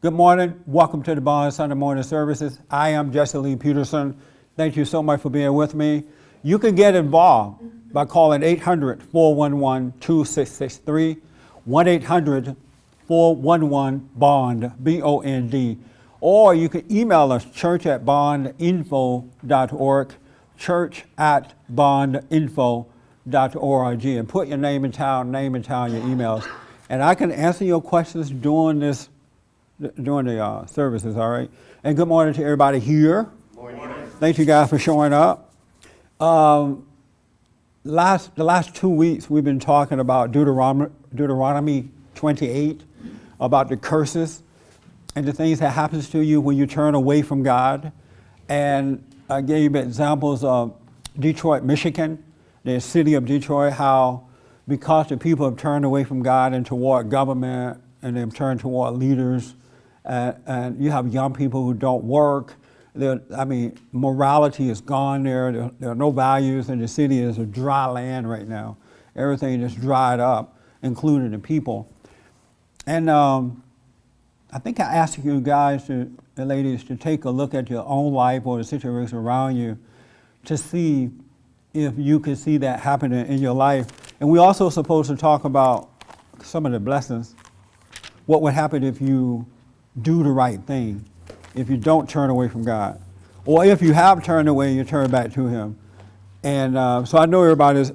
Good morning. Welcome to the Bond Sunday morning services. I am Jesse Lee Peterson. Thank you so much for being with me. You can get involved by calling 800-411-2663, 1-800-411-BOND, B-O-N-D. Or you can email us, church@bondinfo.org, church@bondinfo.org, and put your name in town, your emails. And I can answer your questions during the services, all right? And good morning to everybody here. Morning. Thank you guys for showing up. The last 2 weeks we've been talking about Deuteronomy 28, about the curses and the things that happens to you when you turn away from God. And I gave examples of Detroit, Michigan, the city of Detroit, how because the people have turned away from God and toward government, and they've turned toward leaders, and you have young people who don't work. Morality is gone there. There are no values, and the city is a dry land right now. Everything is dried up, including the people. And I think I asked you guys, the ladies, to take a look at your own life or the situation around you to see if you could see that happening in your life. And we're also supposed to talk about some of the blessings. What would happen if you do the right thing, if you don't turn away from God? Or if you have turned away, you turn back to Him. And so I know everybody is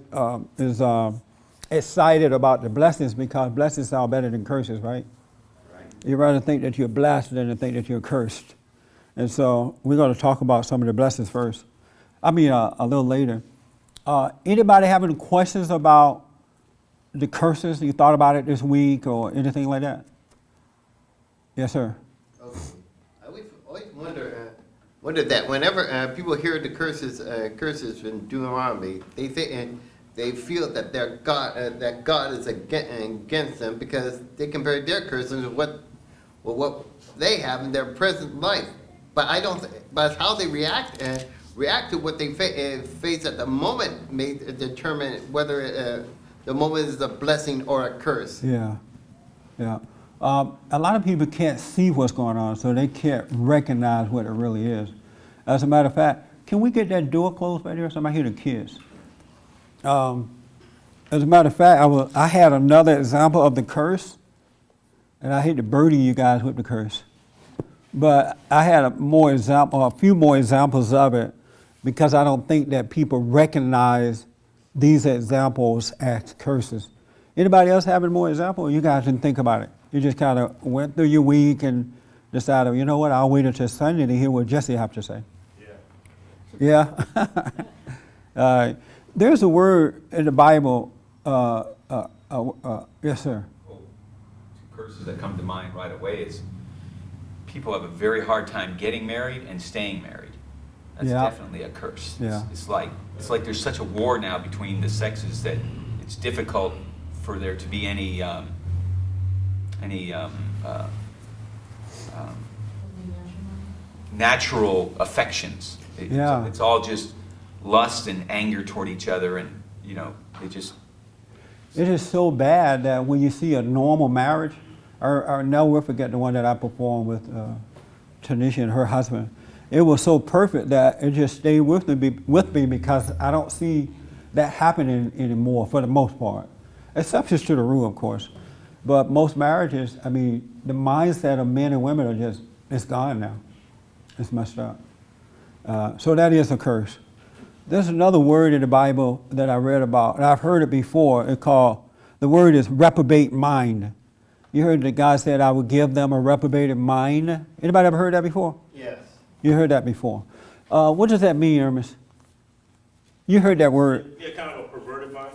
excited about the blessings, because blessings sound better than curses, right? You'd rather think that you're blessed than to think that you're cursed. And so we're going to talk about some of the blessings first. A little later. Anybody have any questions about the curses? You thought about it this week or anything like that? Yes, sir. Okay. I always wondered that whenever people hear the curses from Deuteronomy, they think and they feel that their God, that God is against them, because they compare their curses with what they have in their present life. But but how they react to what they face at the moment may determine whether the moment is a blessing or a curse. Yeah. A lot of people can't see what's going on, so they can't recognize what it really is. As a matter of fact, can we get that door closed right there? Somebody hear the kids. As a matter of fact, I had another example of the curse, and I hate to burden you guys with the curse, but I had a few more examples of it, because I don't think that people recognize these examples as curses. Anybody else having more examples? You guys didn't think about it. You just kind of went through your week and decided, you know what, I'll wait until Sunday to hear what Jesse have to say. Yeah? There's a word in the Bible, yes, sir. Two curses that come to mind right away is people have a very hard time getting married and staying married. That's definitely a curse. Yeah. It's like there's such a war now between the sexes that it's difficult for there to be any natural affections. It's all just lust and anger toward each other, and it is so bad that when you see a normal marriage, or no, we'll forget the one that I performed with Tanisha and her husband. It was so perfect that it just stayed with me, because I don't see that happening anymore for the most part. Exceptions to the rule, of course. But most marriages, the mindset of men and women it's gone now. It's messed up. So that is a curse. There's another word in the Bible that I read about, and I've heard it before. The word is reprobate mind. You heard the guy said, I would give them a reprobated mind. Anybody ever heard that before? Yes. You heard that before. What does that mean, Ernest? You heard that word. Yeah, kind of a perverted mind.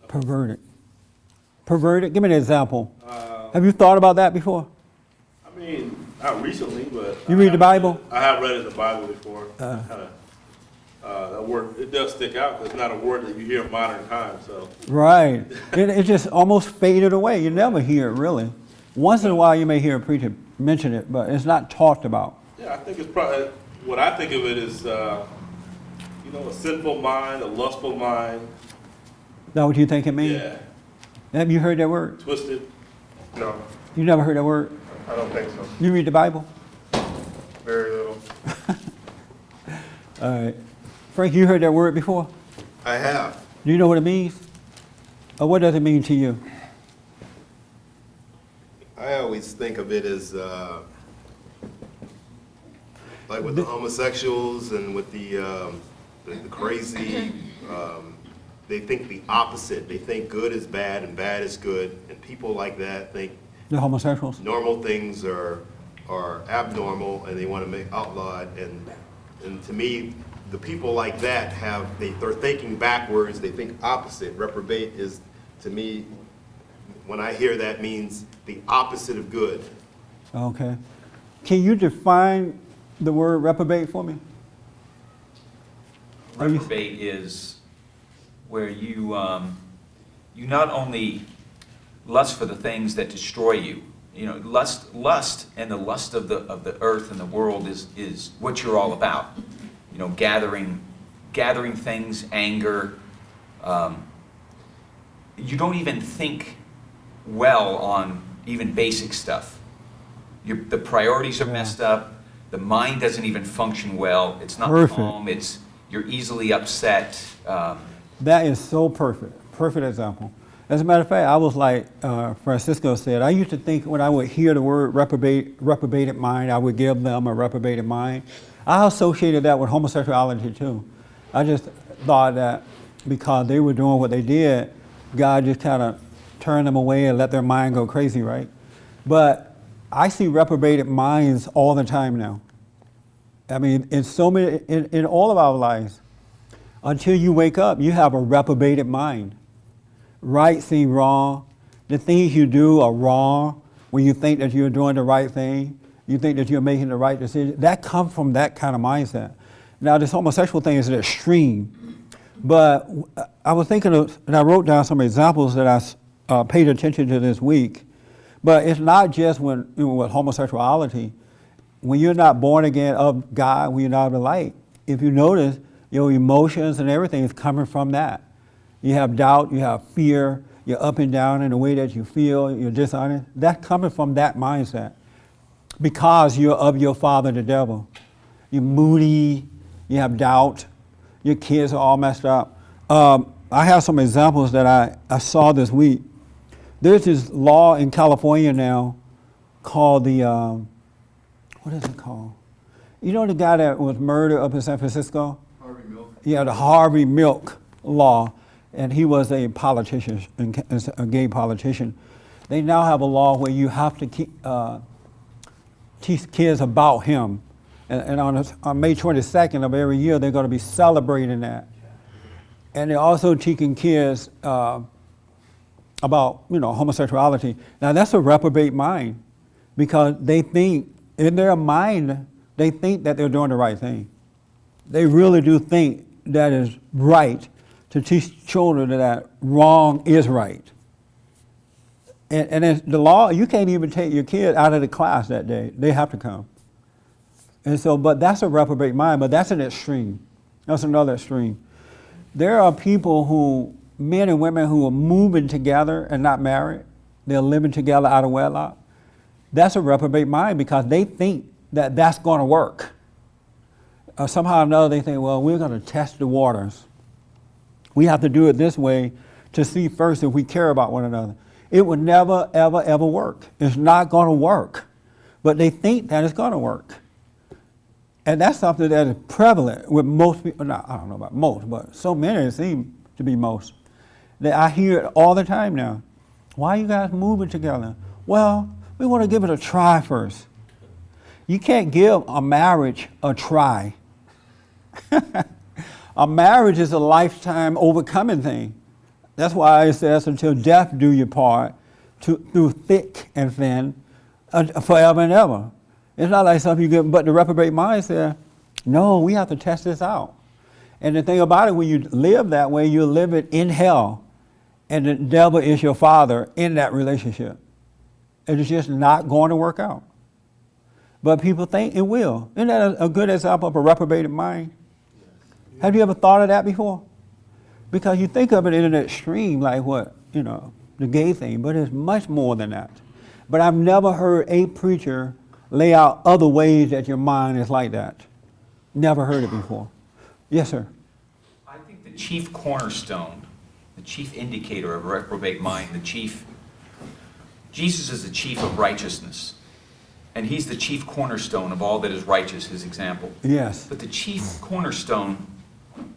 Perverted. Perverted? Give me an example. Have you thought about that before? Not recently, but... You read the Bible? I have read in the Bible before. That word, it does stick out, because it's not a word that you hear in modern times, so... Right. It just almost faded away. You never hear it, really. Once in a while you may hear a preacher mention it, but it's not talked about. Yeah, I think it's probably... What I think of it is, a sinful mind, a lustful mind. Is that what you think it means? Yeah. Have you heard that word? Twisted. No. You never heard that word? I don't think so. You read the Bible? Very little. All right. Frank, you heard that word before? I have. Do you know what it means? Or what does it mean to you? I always think of it as like with the homosexuals and with the crazy. They think the opposite. They think good is bad and bad is good, and people like that think The homosexuals? normal things are abnormal, and they want to make outlawed. And to me, the people like that they're thinking backwards. They think opposite. Reprobate is, to me, when I hear that, means the opposite of good. Okay. Can you define the word reprobate for me? Reprobate is where you not only lust for the things that destroy you. You know, lust and the lust of the earth and the world is what you're all about. You know, gathering things, anger. You don't even think well on even basic stuff. The priorities are messed up. The mind doesn't even function well. It's not Perfect. calm. You're easily upset. That is so perfect. Perfect example. As a matter of fact, I was like Francisco said, I used to think when I would hear the word reprobated mind, I would give them a reprobated mind. I associated that with homosexuality too. I just thought that because they were doing what they did, God just kind of turned them away and let their mind go crazy, right? But I see reprobated minds all the time now. I mean, in so many, in all of our lives, until you wake up, you have a reprobated mind. Right seem wrong. The things you do are wrong when you think that you're doing the right thing. You think that you're making the right decision. That comes from that kind of mindset. Now, this homosexual thing is an extreme. But I was thinking of, and I wrote down some examples that I paid attention to this week. But it's not just with homosexuality. When you're not born again of God, when you're not of the light, if you notice, your emotions and everything is coming from that. You have doubt, you have fear, you're up and down in the way that you feel, you're dishonest. That's coming from that mindset because you're of your father, the devil. You're moody, you have doubt, your kids are all messed up. I have some examples that I saw this week. There's this law in California now called the, what is it called? You know the guy that was murdered up in San Francisco? Harvey Milk. Yeah, the Harvey Milk law. And he was a politician, a gay politician. They now have a law where you have to teach kids about him. And on May 22nd of every year, they're going to be celebrating that. And they're also teaching kids about, homosexuality. Now that's a reprobate mind because they think, in their mind, they think that they're doing the right thing. They really do think that is right to teach children that wrong is right. And it's the law, you can't even take your kid out of the class that day. They have to come. And so, but that's a reprobate mind, but that's an extreme. That's another extreme. There are people men and women who are moving together and not married. They're living together out of wedlock. That's a reprobate mind because they think that that's going to work. Somehow or another they think, well, we're going to test the waters. We have to do it this way to see first if we care about one another. It would never, ever, ever work. It's not going to work. But they think that it's going to work. And that's something that is prevalent with most people. I don't know about most, but so many seem to be most. That I hear it all the time now. Why are you guys moving together? Well, we want to give it a try first. You can't give a marriage a try. A marriage is a lifetime overcoming thing. That's why it says until death do you part, through thick and thin, forever and ever. It's not like something you get, but the reprobate mind says, no, we have to test this out. And the thing about it, when you live that way, you're living in hell. And the devil is your father in that relationship. And it's just not going to work out. But people think it will. Isn't that a good example of a reprobated mind? Have you ever thought of that before? Because you think of it in an extreme, like what, the gay thing, but it's much more than that. But I've never heard a preacher lay out other ways that your mind is like that. Never heard it before. Yes, sir. I think the chief cornerstone, the chief indicator of a reprobate mind, Jesus is the chief of righteousness. And he's the chief cornerstone of all that is righteous, his example. Yes. But the chief cornerstone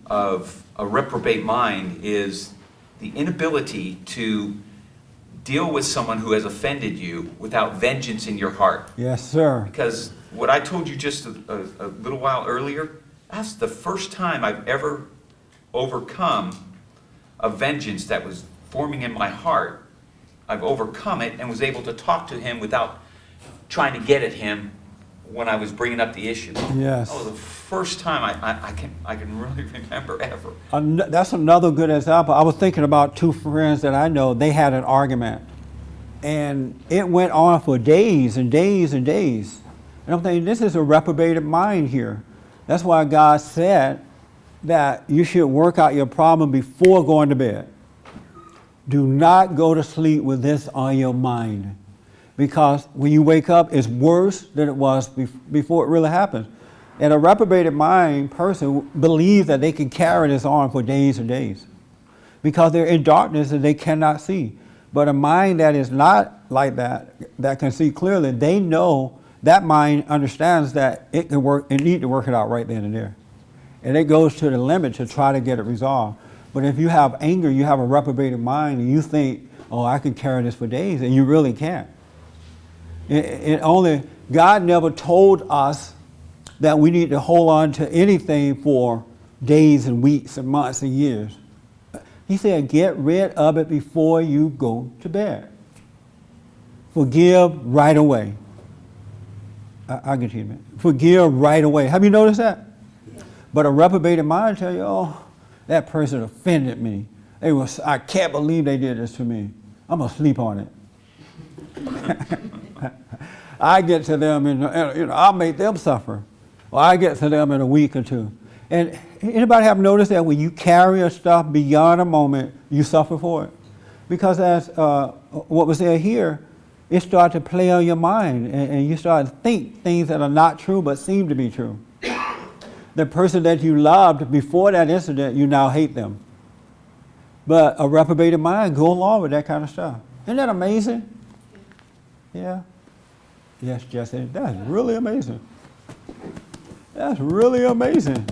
of a reprobate mind is the inability to deal with someone who has offended you without vengeance in your heart. Yes, sir. Because what I told you just a little while earlier, that's the first time I've ever overcome a vengeance that was forming in my heart. I've overcome it and was able to talk to him without trying to get at him when I was bringing up the issue. Yes. That was the first time I can really remember ever. That's another good example. I was thinking about two friends that I know. They had an argument, and it went on for days and days and days. And I'm thinking, this is a reprobated mind here. That's why God said that you should work out your problem before going to bed. Do not go to sleep with this on your mind, because when you wake up, it's worse than it was before it really happened. And a reprobated mind person believes that they can carry this on for days and days because they're in darkness and they cannot see. But a mind that is not like that, that can see clearly, they know that mind understands that it can work, it need to work it out right then and there. And it goes to the limit to try to get it resolved. But if you have anger, you have a reprobated mind, and you think, oh, I can carry this for days, and you really can't. God never told us that we need to hold on to anything for days and weeks and months and years. He said, get rid of it before you go to bed. Forgive right away. I'll get you in a minute. Forgive right away. Have you noticed that? But a reprobated mind tell you, oh, that person offended me. I can't believe they did this to me. I'm going to sleep on it. I get to them and I'll make them suffer. Or I get to them in a week or two. And anybody have noticed that when you carry a stuff beyond a moment, you suffer for it? Because as what was said here, it starts to play on your mind, and you start to think things that are not true but seem to be true. The person that you loved before that incident, you now hate them. But a reprobated mind go along with that kind of stuff. Isn't that amazing? Yeah. Yes, Jesse, that's really amazing. That's really amazing.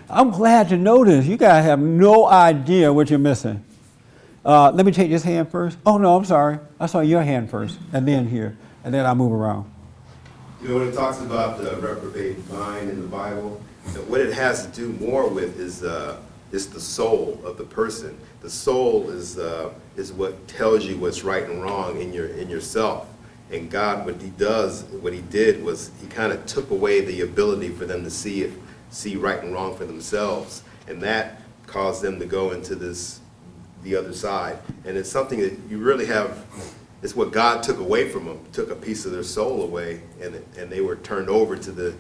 I'm glad to know this. You guys have no idea what you're missing. Let me take this hand first. Oh, no, I'm sorry. I saw your hand first, and then here, and then I'll move around. You know, when it talks about the reprobate mind in the Bible, what it has to do more with is the soul of the person. The soul is what tells you what's right and wrong in yourself. And God, what he did was he kind of took away the ability for them to see right and wrong for themselves. And that caused them to go into the other side. And it's something that you really have, it's what God took away from them, took a piece of their soul away, and they were turned over to the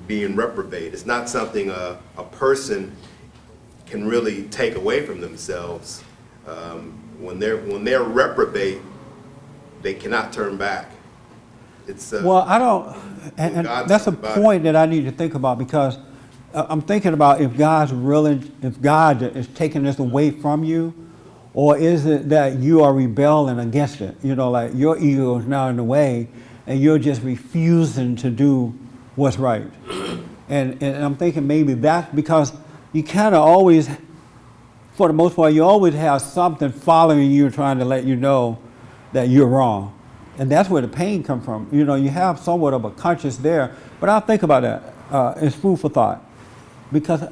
being reprobate. It's not something a person can really take away from themselves. When they're reprobate, they cannot turn back. It's well, I don't, and that's a point that I need to think about, because I'm thinking about if God is taking this away from you, or is it that you are rebelling against it? You know, like your ego is now in the way, and you're just refusing to do what's right. And I'm thinking maybe that's because you kind of always, for the most part, you always have something following you trying to let you know that you're wrong. And that's where the pain comes from. You know, you have somewhat of a conscience there. But I'll think about that. It's food for thought. Because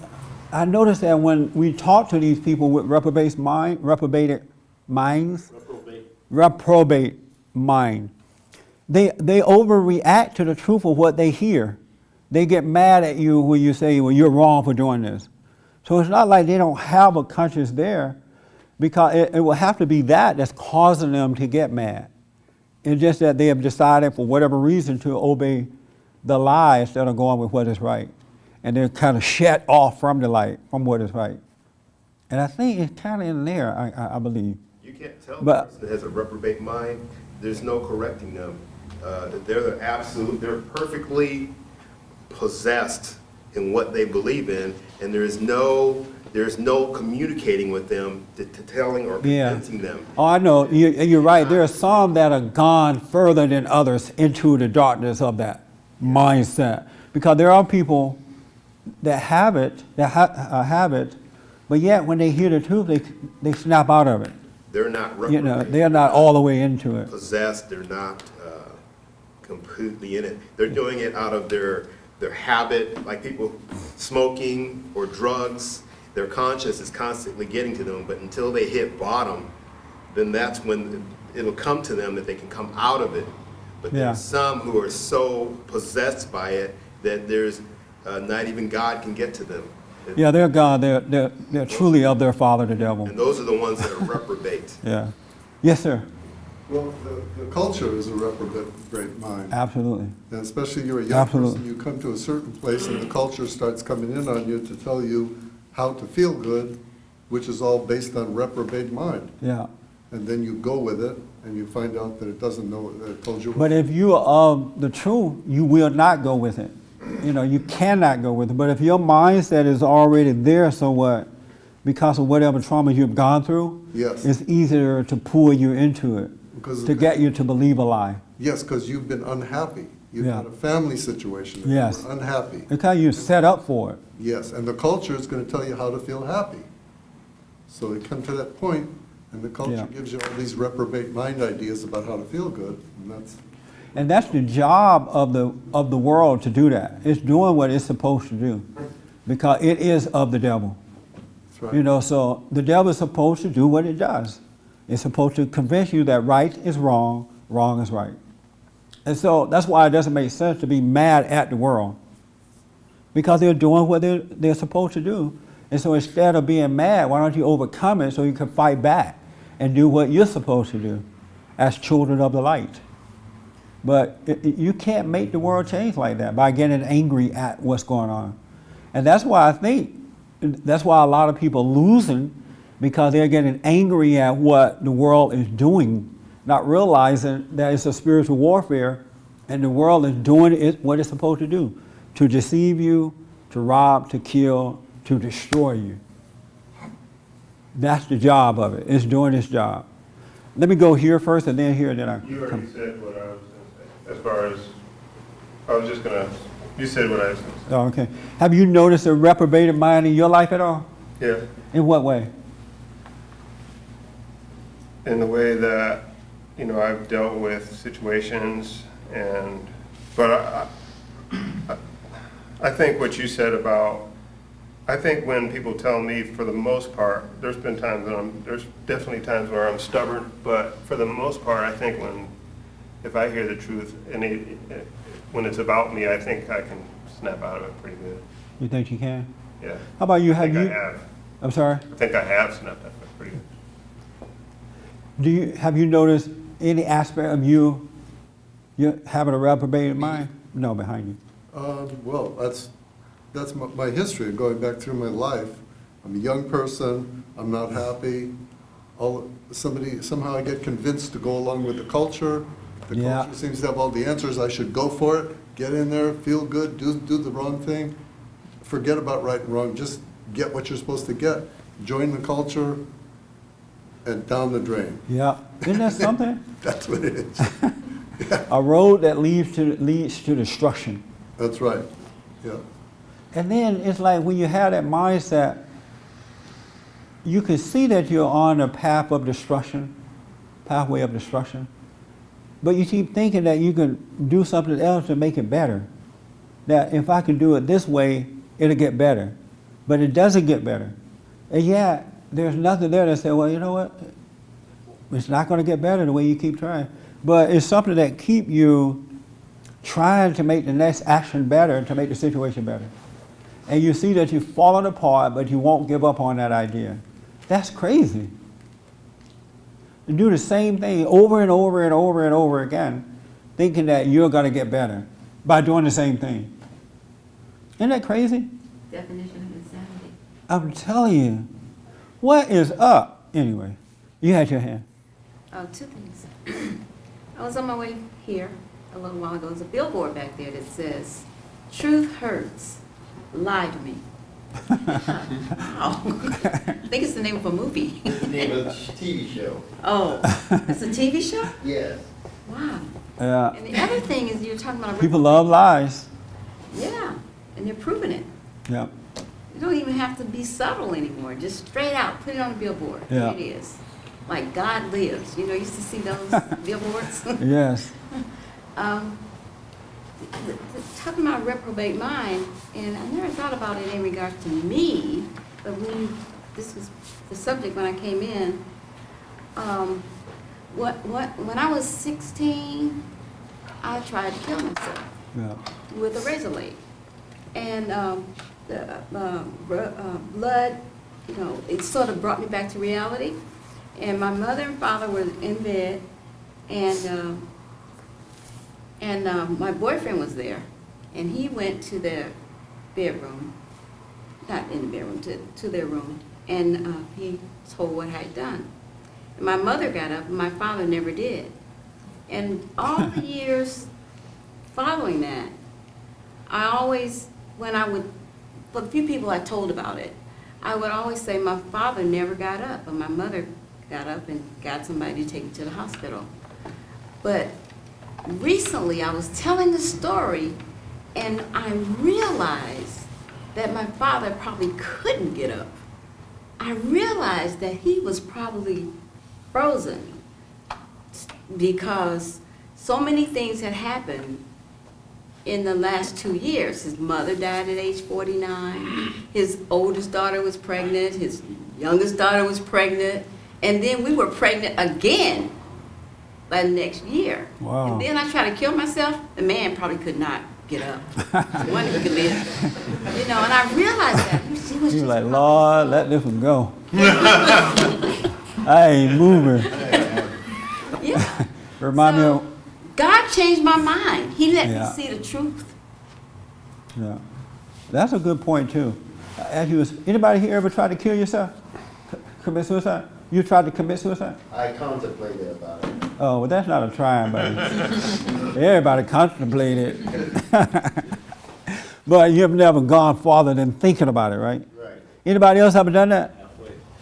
I noticed that when we talk to these people with reprobate mind, they overreact to the truth of what they hear. They get mad at you when you say, well, you're wrong for doing this. So it's not like they don't have a conscience there, because it will have to be that's causing them to get mad. It's just that they have decided for whatever reason to obey the lie instead of going with what is right. And they're kind of shut off from the light, from what is right. And I think it's kind of in there, I believe. You can't tell But a person that has a reprobate mind there's no correcting them. They're perfectly possessed in what they believe in, and there's no communicating with them to telling or convincing them. Oh, I know. You're right. There are some that are gone further than others into the darkness of that mindset. Because there are people that have it, but yet when they hear the truth, they snap out of it. They're not They're not all the way into it. possessed. They're not completely in it. They're doing it out of their habit, like people smoking or drugs. Their conscience is constantly getting to them, but until they hit bottom, then that's when it'll come to them that they can come out of it. But there's some who are so possessed by it that there's not even God can get to them. Yeah, they're God. They're truly of their father, the devil. And those are the ones that are reprobate. Yeah. Yes, sir. Well, the culture is a reprobate mind. Absolutely. And especially you're a young person, you come to a certain place and the culture starts coming in on you to tell you how to feel good, which is all based on reprobate mind. Yeah. And then you go with it and you find out that it doesn't know what it told you. But if you are of the truth, you will not go with it. You cannot go with it. But if your mindset is already there, so what? Because of whatever trauma you've gone through, Yes. it's easier to pull you into it, to get you to believe a lie. Yes, because you've been unhappy. You've Yeah. had a family situation and Yes. you're unhappy. It's how you set up for it. Yes, and the culture is going to tell you how to feel happy. So they come to that point, and the culture gives you all these reprobate mind ideas about how to feel good, and that's the job of the world to do that. It's doing what it's supposed to do, because it is of the devil. that's right. So the devil is supposed to do what it does. It's supposed to convince you that right is wrong, wrong is right. And so that's why it doesn't make sense to be mad at the world, because they're doing what they're supposed to do. And so instead of being mad, why don't you overcome it so you can fight back and do what you're supposed to do as children of the light? But you can't make the world change like that by getting angry at what's going on. And that's why that's why a lot of people are losing, because they're getting angry at what the world is doing, not realizing that it's a spiritual warfare and the world is doing what it's supposed to do, to deceive you, to rob, to kill, to destroy you. That's the job of it. It's doing its job. Let me go here first and then here, then I You already come. said what I was going to say. As far as, you said what I was going to say. Oh, okay. Have you noticed a reprobated mind in your life at all? Yeah, In what way? in the way that, I've dealt with situations but I think what you said about, I think when people tell me, for the most part, there's definitely times where I'm stubborn, but for the most part, I think if I hear the truth and when it's about me, I think I can snap out of it pretty good. You think you can? Yeah. How about you? I have. I'm sorry? I think I have snapped out of it pretty good. Have you noticed any aspect of you having a reprobated mind? No, behind you. Well, that's my history, going back through my life. I'm a young person, I'm not happy. Somehow I get convinced to go along with the culture. The culture seems to have all the answers, I should go for it, get in there, feel good, do the wrong thing. Forget about right and wrong, just get what you're supposed to get. Join the culture and down the drain. Yeah. Isn't that something? That's what it is. A road that leads to destruction. That's right, yeah. And then it's like when you have that mindset, you can see that you're on a pathway of destruction, but you keep thinking that you can do something else to make it better. That if I can do it this way, it'll get better. But it doesn't get better. And yet, there's nothing there that says, well, you know what? It's not going to get better the way you keep trying. But it's something that keep you trying to make the next action better, to make the situation better. And you see that you've fallen apart, but you won't give up on that idea. That's crazy. You do the same thing over and over and over and over again, thinking that you're going to get better by doing the same thing. Isn't that crazy? Definition of insanity. I'm telling you. What is up? Anyway, you had your hand. Oh, two things. I was on my way here a little while ago. There's a billboard back there that says, "Truth hurts, lie to me." Wow. I think it's the name of a movie. It's the name of the TV show. Oh, it's a TV show? Yes. Wow. Yeah. And the other thing is you're talking about a People love lies. Yeah, and they're proving it. Yeah. You don't even have to be subtle anymore. Just straight out, put it on a billboard. Yeah. Here it is. Like God lives. You know, you used to see those billboards. Yes. Talking about reprobate mind, and I never thought about it in regards to me, but this was the subject when I came in. When I was 16, I tried to kill myself Yeah. with a razor blade. And the blood, you know, it sort of brought me back to reality. And my mother and father were in bed, and my boyfriend was there, and he went to their bedroom, not in the bedroom, to their room, and he told what I had done. And my mother got up, and my father never did. And all the years following that, I always, for the few people I told about it, I would always say my father never got up, and my mother got up and got somebody to take me to the hospital. But recently I was telling the story, and I realized that my father probably couldn't get up. I realized that he was probably frozen because so many things had happened in the last 2 years. His mother died at age 49. His oldest daughter was pregnant. His youngest daughter was pregnant. And then we were pregnant again by the next year. Wow. And then I tried to kill myself. The man probably could not get up. I wonder if he could live. You know, and I realized that. He was You just like, probably Lord, so- let this one go. I ain't moving. Yeah. Remind me of, God changed my mind. He let Yeah. me see the truth. yeah. That's a good point too. Anybody here ever tried to kill yourself? Commit suicide? You tried to commit suicide? I contemplated about it. Oh, well, that's not a trying, buddy. Everybody contemplated. But you have never gone farther than thinking about it, right? Right. Anybody else ever done that?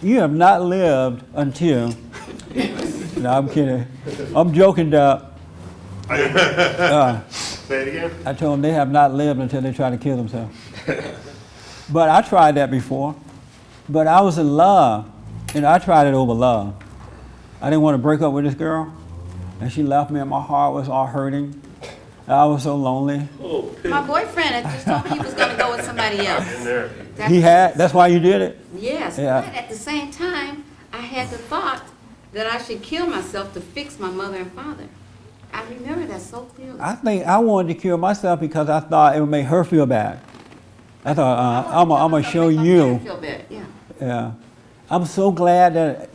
You have not lived until. No, I'm kidding. I'm joking, Doug. Say it again? I told them they have not lived until they try to kill themselves. But I tried that before. But I was in love, and I tried it over love. I didn't want to break up with this girl, and she left me, and my heart was all hurting. I was so lonely. My boyfriend had just told me he was going to go with somebody else. In there. That's why you did it? Yes, Yeah. but at the same time, I had the thought that I should kill myself to fix my mother and father. I remember that so clearly. I think I wanted to kill myself because I thought it would make her feel bad. I thought, I'm going to show you. Feel bad. Yeah. Yeah. I'm so glad that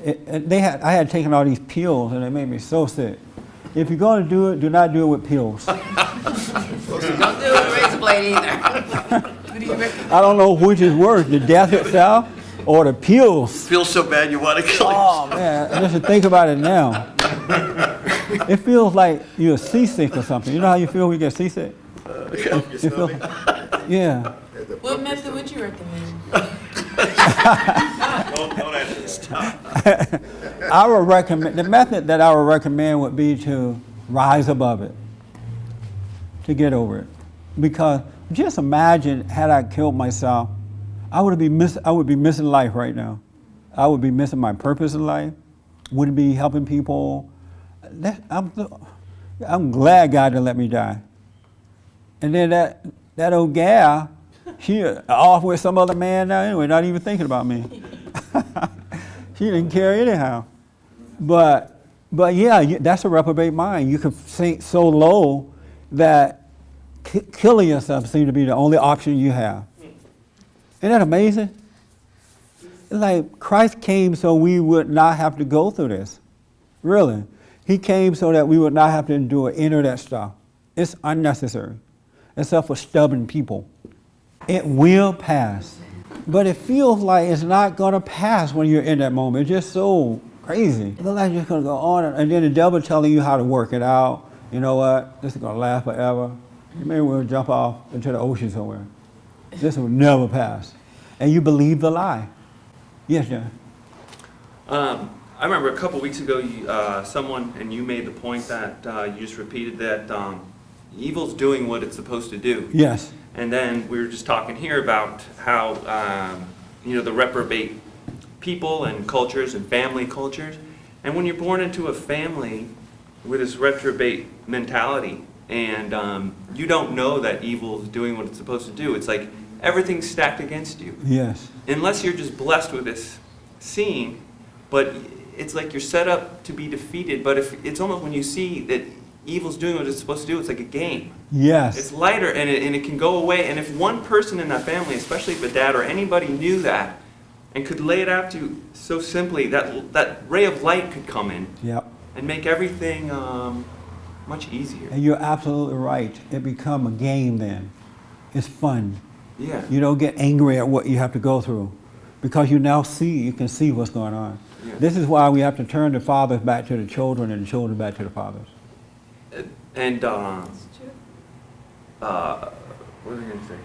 I had taken all these pills, and it made me so sick. If you're going to do it, do not do it with pills. Don't do it with a razor blade either. I don't know which is worse, the death itself or the pills. Feel so bad you want to kill Oh, yourself. man, just to think about it now. It feels like you're seasick or something. You know how you feel when you get seasick? Your You feel, stomach. yeah. What method would you recommend? Don't answer this. I would recommend, the method that I would recommend would be to rise above it, to get over it. Because just imagine had I killed myself, I would be missing life right now. I would be missing my purpose in life, wouldn't be helping people. I'm glad God didn't let me die. And then that old gal, she off with some other man now anyway, not even thinking about me. She didn't care anyhow. But yeah, that's a reprobate mind. You can sink so low that killing yourself seems to be the only option you have. Isn't that amazing? It's like Christ came so we would not have to go through this. Really. He came so that we would not have to endure any of that stuff. It's unnecessary, except for stubborn people. It will pass. But it feels like it's not going to pass when you're in that moment. It's just so crazy. It looks like it's gonna go on, and then the devil telling you how to work it out. You know what? This is gonna last forever. You may well jump off into the ocean somewhere. This will never pass. And you believe the lie. Yes, John. I remember a couple weeks ago, someone, and you made the point that you just repeated that evil's doing what it's supposed to do. Yes. And then we were just talking here about how, the reprobate people and cultures and family cultures. And when you're born into a family with this reprobate mentality, and you don't know that evil is doing what it's supposed to do, it's like everything's stacked against you. Yes. Unless you're just blessed with this seeing, but it's like you're set up to be defeated. But if it's almost when you see that evil's doing what it's supposed to do, it's like a game. Yes. It's lighter, and it can go away. And if one person in that family, especially if a dad or anybody, knew that and could lay it out to you so simply, that ray of light could come in. Yep. And make everything much easier. And you're absolutely right. It become a game then. It's fun. Yeah. You don't get angry at what you have to go through because you can see what's going on. Yeah. This is why we have to turn the fathers back to the children and the children back to the fathers. And what was I going to say?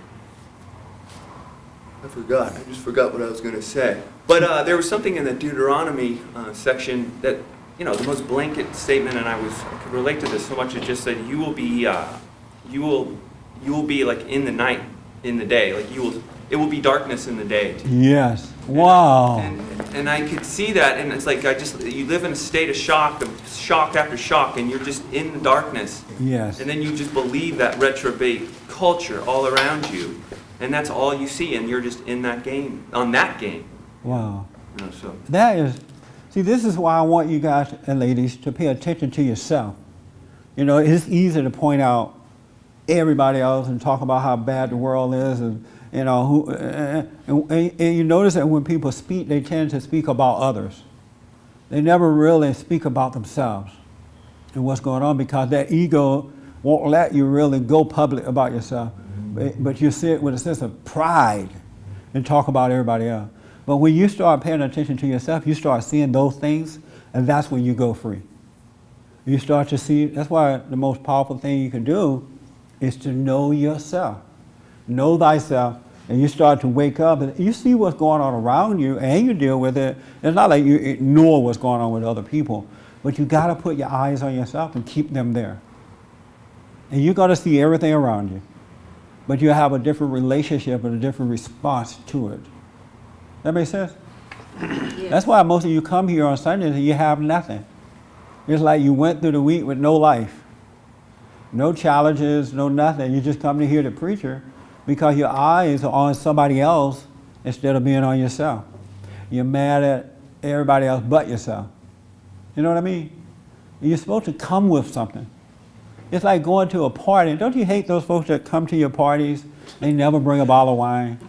I forgot. I just forgot what I was going to say. But there was something in the Deuteronomy section that, the most blanket statement, and I could relate to this so much. It just said, you will be like in the night, in the day. Like it will be darkness in the day. Yes. Wow. And I could see that, and it's like you live in a state of shock after shock, and you're just in the darkness. Yes. And then you just believe that reprobate culture all around you, and that's all you see, and you're just in that game, on that game. Wow. So. This is why I want you guys and ladies to pay attention to yourself. It's easy to point out everybody else and talk about how bad the world is, and you notice that when people speak, they tend to speak about others. They never really speak about themselves and what's going on, because that ego won't let you really go public about yourself. But you see it with a sense of pride and talk about everybody else. But when you start paying attention to yourself, you start seeing those things, and that's when you go free. You start to see, that's why the most powerful thing you can do is to know yourself. Know thyself, and you start to wake up, and you see what's going on around you, and you deal with it. It's not like you ignore what's going on with other people, but you got to put your eyes on yourself and keep them there. And you're going to see everything around you, but you have a different relationship and a different response to it. That makes sense? Yeah. That's why most of you come here on Sundays and you have nothing. It's like you went through the week with no life, no challenges, no nothing. You just come to hear the preacher because your eyes are on somebody else instead of being on yourself. You're mad at everybody else but yourself. You know what I mean? You're supposed to come with something. It's like going to a party. Don't you hate those folks that come to your parties? They never bring a bottle of wine.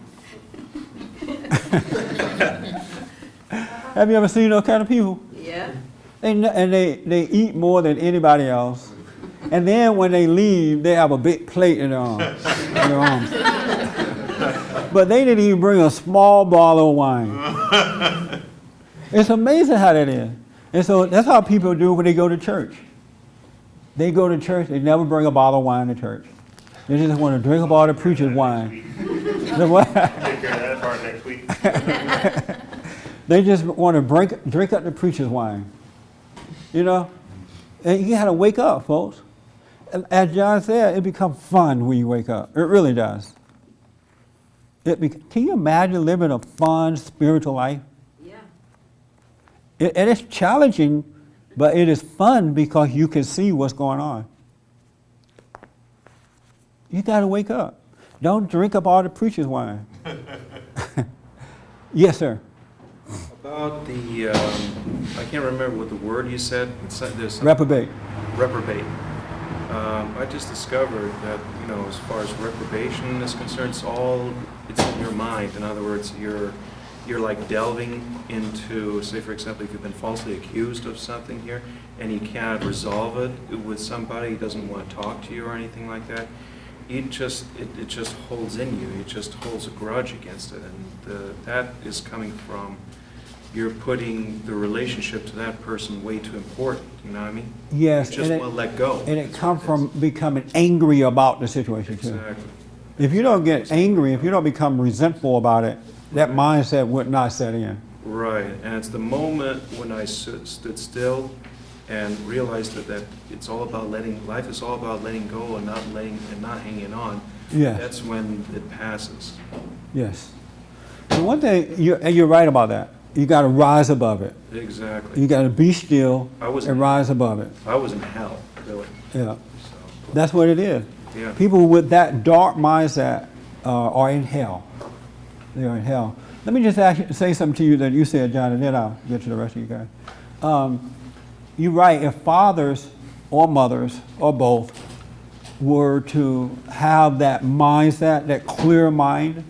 Have you ever seen those kind of people? Yeah. They eat more than anybody else. And then when they leave, they have a big plate in their arms. But they didn't even bring a small bottle of wine. It's amazing how that is. And so that's how people do when they go to church. They go to church, they never bring a bottle of wine to church. They just want to drink up all the preacher's wine. Take care of that part next week. They just want to drink up the preacher's wine. And you got to wake up, folks. As John said, it becomes fun when you wake up. It really does. Can you imagine living a fun, spiritual life? Yeah. And it's challenging, but it is fun because you can see what's going on. You got to wake up. Don't drink up all the preacher's wine. Yes, sir. About the, I can't remember what the word you said. There's Reprobate. Reprobate. I just discovered that, as far as reprobation is concerned, it's in your mind. In other words, you're like delving into, say for example, if you've been falsely accused of something here, and you can't resolve it with somebody who doesn't want to talk to you or anything like that, it just holds in you. It just holds a grudge against it, and that is coming from you're putting the relationship to that person way too important, you know what I mean? Yes, You just and want to let go. And it comes from becoming angry about the situation too. Exactly. If you don't get angry, if you don't become resentful about it, that mindset would not set in. Right, and it's the moment when I stood still and realized that it's all about life is all about letting go and not hanging on. Yes. That's when it passes. Yes. So one thing, you're right about that. You got to rise above it. Exactly. You got to be still I was- and rise above it. I was in hell, really. Yeah. So, That's what it is. yeah. People with that dark mindset are in hell. They are in hell. Let me just say something to you that you said, John, and then I'll get to the rest of you guys. You're right. If fathers or mothers or both were to have that mindset, that clear mind,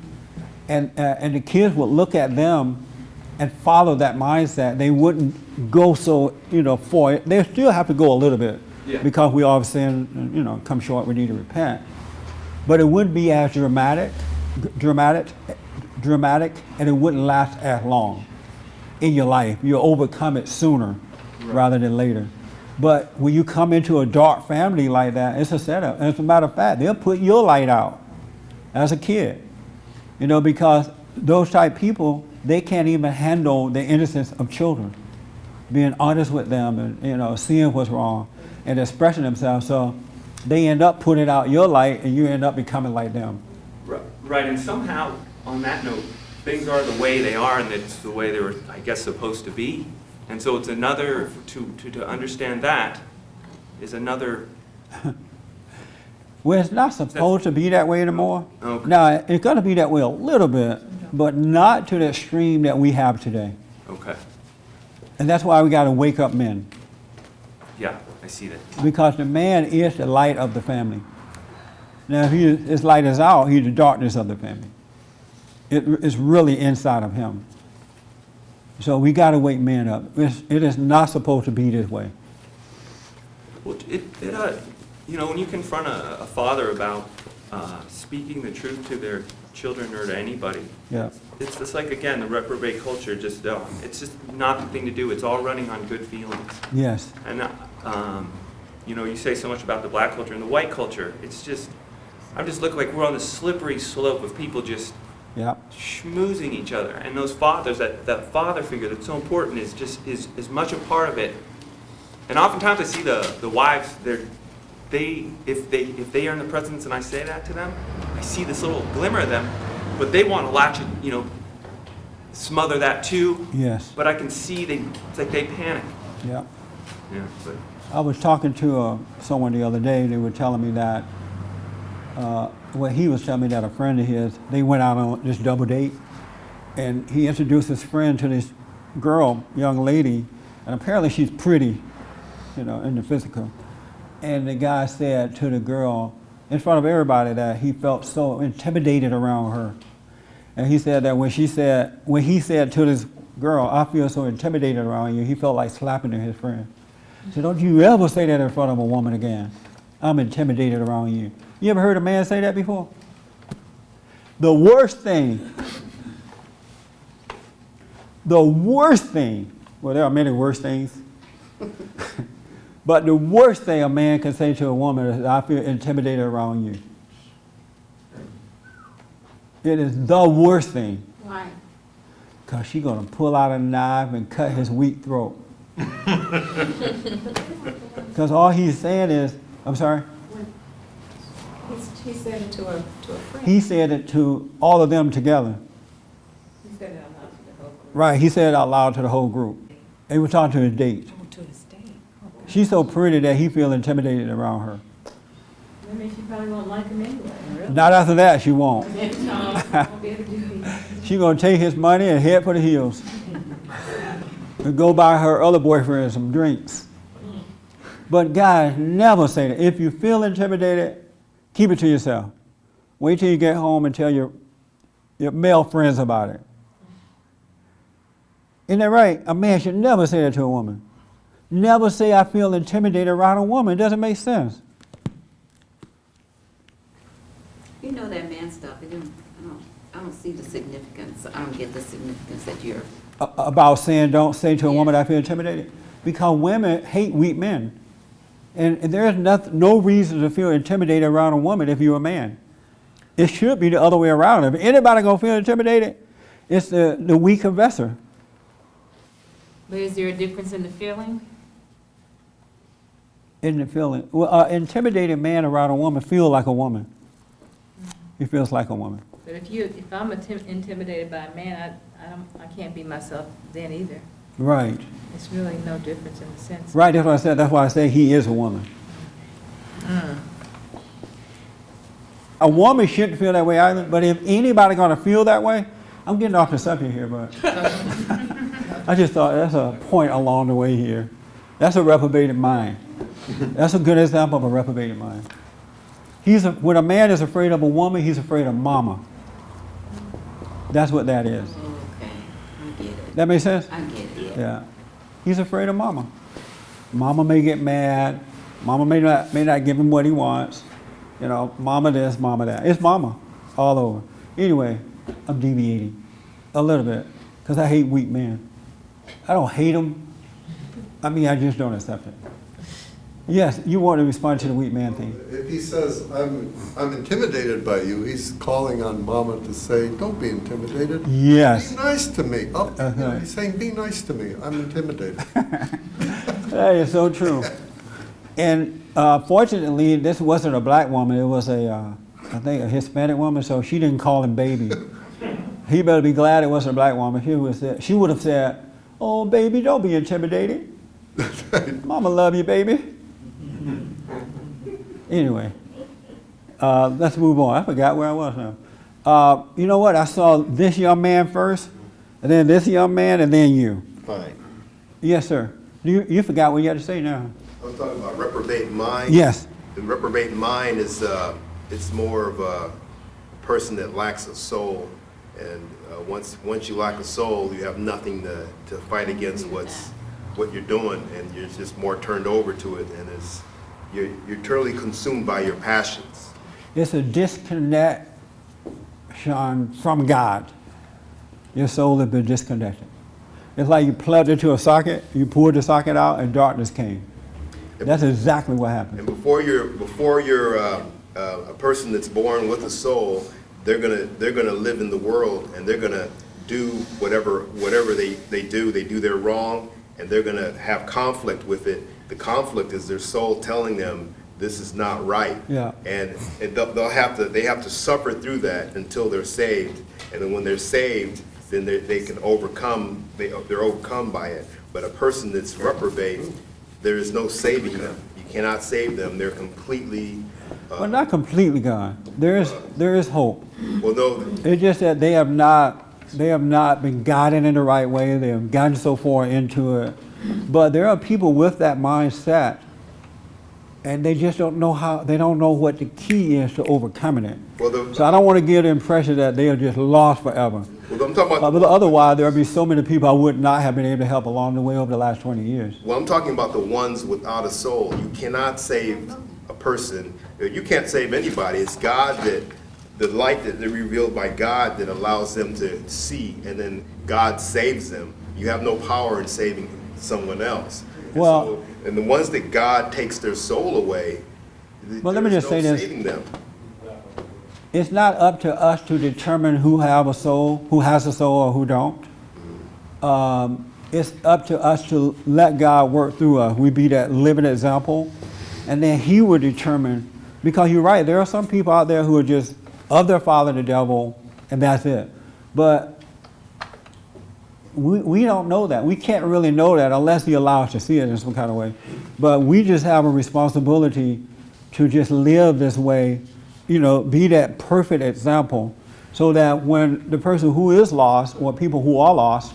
and the kids would look at them and follow that mindset, they wouldn't go so, for it. They still have to go a little bit because we all have sinned, come short, we need to repent. But it wouldn't be as dramatic, and it wouldn't last as long in your life. You'll overcome it sooner rather than later. But when you come into a dark family like that, it's a setup. And as a matter of fact, they'll put your light out as a kid, because those type people, they can't even handle the innocence of children, being honest with them and, seeing what's wrong and expressing themselves. So they end up putting out your light and you end up becoming like them. Right, and somehow, on that note, things are the way they are, and it's the way they were, I guess, supposed to be. And so it's another, to understand that is another... Well, it's not supposed to be that way anymore. Okay. Now, it's going to be that way a little bit, but not to the extreme that we have today. Okay, And that's why we got to wake up men, yeah, I see that. because the man is the light of the family. Now, if his light is out, he's the darkness of the family. It's really inside of him. So we got to wake men up. It is not supposed to be this way. Well, when you confront a father about speaking the truth to their children or to anybody, Yeah. it's just like, again, the reprobate culture, it's just not the thing to do. It's all running on good feelings. Yes. And, you say so much about the black culture and the white culture. I'm just looking like we're on the slippery slope of people just Yeah. schmoozing each other. And those fathers, that father figure that's so important is as much a part of it. And oftentimes I see the wives, if they are in the presence and I say that to them, I see this little glimmer of them, but they want to latch it, smother that too. Yes. But I can see it's like they panic. Yeah. Yeah, but I was talking to someone the other day. They were telling me that, he was telling me that a friend of his, they went out on this double date, and he introduced his friend to this girl, young lady, and apparently she's pretty, in the physical. And the guy said to the girl, in front of everybody, that he felt so intimidated around her. And he said that when he said to this girl, "I feel so intimidated around you," he felt like slapping his friend. He said, "Don't you ever say that in front of a woman again. I'm intimidated around you." You ever heard a man say that before? The worst thing, well, there are many worse things, but the worst thing a man can say to a woman is, "I feel intimidated around you." It is the worst thing. Why? Because she's going to pull out a knife and cut his weak throat. Because all he's saying is, I'm sorry? He said it to a friend. He said it to all of them together. He said it out loud to the whole group. Right, he said it out loud to the whole group. They were talking to his date. Oh, to his date. Oh, God. She's so pretty that he feels intimidated around her. That means she probably won't like him anyway. Really? Not after that, she won't. No, won't be able to do it. She's going to take his money and head for the hills. And go buy her other boyfriend some drinks. But guys, never say that. If you feel intimidated, keep it to yourself. Wait till you get home and tell your male friends about it. Isn't that right? A man should never say that to a woman. Never say, "I feel intimidated around a woman." It doesn't make sense. That man stuff, I don't see the significance. I don't get the significance that you're about saying don't say to a woman I feel intimidated? Because women hate weak men. And there's no reason to feel intimidated around a woman if you're a man. It should be the other way around. If anybody gonna feel intimidated, it's the weaker vessel. But is there a difference in the feeling? In the feeling. Well, intimidated man around a woman feels like a woman. He feels like a woman. But if I'm intimidated by a man, I can't be myself then either. Right. It's really no difference in the sense. Right, that's what I said. That's why I say he is a woman. A woman shouldn't feel that way either, but if anybody gonna feel that way, I'm getting off the subject here, but I just thought that's a point along the way here. That's a reprobated mind. That's a good example of a reprobated mind. When a man is afraid of a woman, he's afraid of mama. That's what that is. Okay, I get it. That makes sense? I get it. Yeah. He's afraid of mama. Mama may get mad. Mama may not give him what he wants. You know, mama this, mama that. It's mama all over. Anyway, I'm deviating a little bit because I hate weak men. I don't hate them. I mean, I just don't accept it. Yes, you want to respond to the weak man thing. If he says, I'm intimidated by you, he's calling on mama to say, don't be intimidated. Yes. Be nice to me. He's saying, be nice to me. I'm intimidated. That is so true. And fortunately, this wasn't a black woman. It was I think a Hispanic woman, so she didn't call him baby. He better be glad it wasn't a black woman. She would have said, oh, baby, don't be intimidated. Mama love you, baby. Anyway, let's move on. I forgot where I was now. You know what? I saw this young man first, and then this young man, and then you. Fine. Yes, sir. You forgot what you had to say now. I'm talking about reprobate mind. Yes. The reprobate mind is it's more of a person that lacks a soul, and once you lack a soul, you have nothing to fight against what you're doing, and you're just more turned over to it, and you're totally consumed by your passions. It's a disconnection from God. Your soul has been disconnected. It's like you plugged into a socket, you pulled the socket out, and darkness came. That's exactly what happened. And before you're a person that's born with a soul, they're gonna live in the world, and they're gonna do whatever they do. They do their wrong, and they're gonna have conflict with it. The conflict is their soul telling them this is not right. Yeah. And they have to suffer through that until they're saved. And then when they're saved, then they can overcome. They're overcome by it. But a person that's reprobate, there is no saving them. You cannot save them. They're completely. Well, not completely gone. There is hope. Well, no. It's just that they have not been guided in the right way. They have gotten so far into it. But there are people with that mindset, and they just don't know how. They don't know what the key is to overcoming it. Well, so I don't want to give the impression that they are just lost forever. Well, I'm talking about. But otherwise, there would be so many people I would not have been able to help along the way over the last 20 years. Well, I'm talking about the ones without a soul. You cannot save a person. You can't save anybody. It's God the light that they're revealed by God that allows them to see, and then God saves them. You have no power in saving someone else. Well, and the ones that God takes their soul away, well, let me just say this. Saving them. It's not up to us to determine who has a soul, or who don't. It's up to us to let God work through us. We be that living example, and then He will determine. Because you're right, there are some people out there who are just of their father, the devil, and that's it. But we don't know that. We can't really know that unless He allows us to see it in some kind of way. But we just have a responsibility to just live this way, be that perfect example, so that when the person who is lost, or people who are lost,